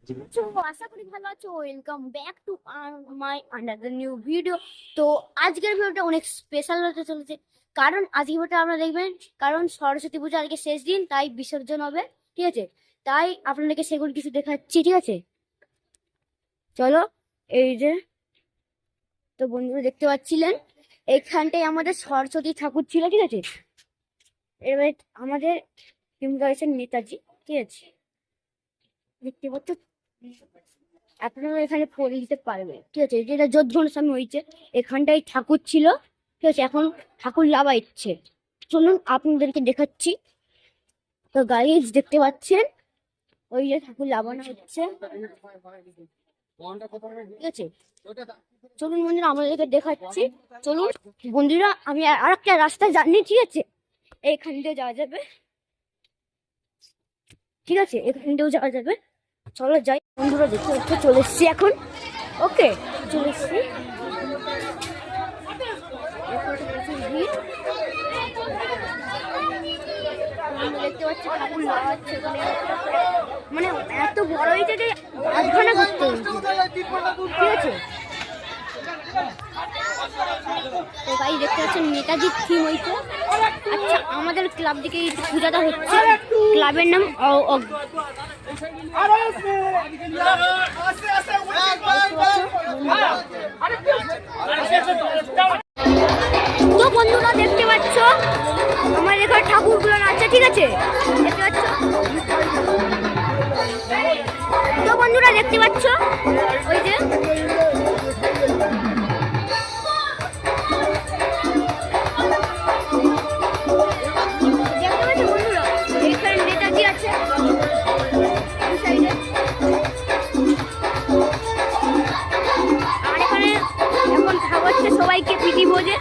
তো আশা করি ভালো আছো। Welcome back to my under new video. তো আজকের ভিডিওটা অনেক স্পেশাল হতে চলেছে, কারণ আজকে ভিডিওটা আপনারা দেখবেন, কারণ সরস্বতী পূজা আজকে শেষ দিন, তাই বিসর্জন হবে, ঠিক আছে? তাই আপনাদেরকে সেগুলো কিছু দেখাচ্ছি, ঠিক আছে? চলো, এই যে, তো বন্ধুরা দেখতে পাচ্ছিলেন এইখানটাই আমাদের সরস্বতী ঠাকুর ছিল, ঠিক আছে? এবার আমাদের রয়েছেন নেতাজি, ঠিক আছে? দেখতে পাচ্ছ, আপনারা এখানে ফুল দিতে পারবেন, ঠিক আছে? যেটা যোদ্ধন স্বামী হয়েছে, এখানটাই ঠাকুর ছিল, ঠিক আছে? এখন ঠাকুর লাভা ইচ্ছে, চলুন আপনাদেরকে দেখাচ্ছি। তো গাইজ দেখতে পাচ্ছেন, ওই যে ঠাকুর লাগানো হচ্ছে, ঠিক আছে? চলুন বন্ধুরা আমাদেরকে দেখাচ্ছি। চলুন বন্ধুরা, আমি আর একটা রাস্তা জানি, ঠিক আছে? এইখান দিয়ে যাওয়া যাবে, ঠিক আছে? এখান দিয়েও যাওয়া যাবে। চলো যাই বন্ধুরা, দেখতে পাচ্ছি চলে এসছি এখন। ওকে, চলে এসছি। দেখতে পাচ্ছি ঠাকুর লাগাচ্ছে, মানে এত বড় হয়েছে যে আধখানা করতে হয়েছে, ঠিক আছে? তো ভাই দেখতে পাচ্ছেন নেতাজির থিম হয়েছে। আচ্ছা, আমাদের ক্লাব দিকে এই পূজাটা হচ্ছে, ক্লাবের নাম তো বন্ধুরা দেখতে পাচ্ছ আমার এখানে ঠাকুরগুলো আছে, ঠিক আছে? দেখতে পাচ্ছ, তো বন্ধুরা দেখতে পাচ্ছ ওই যে সবাইকে প্রীতি ভোজে।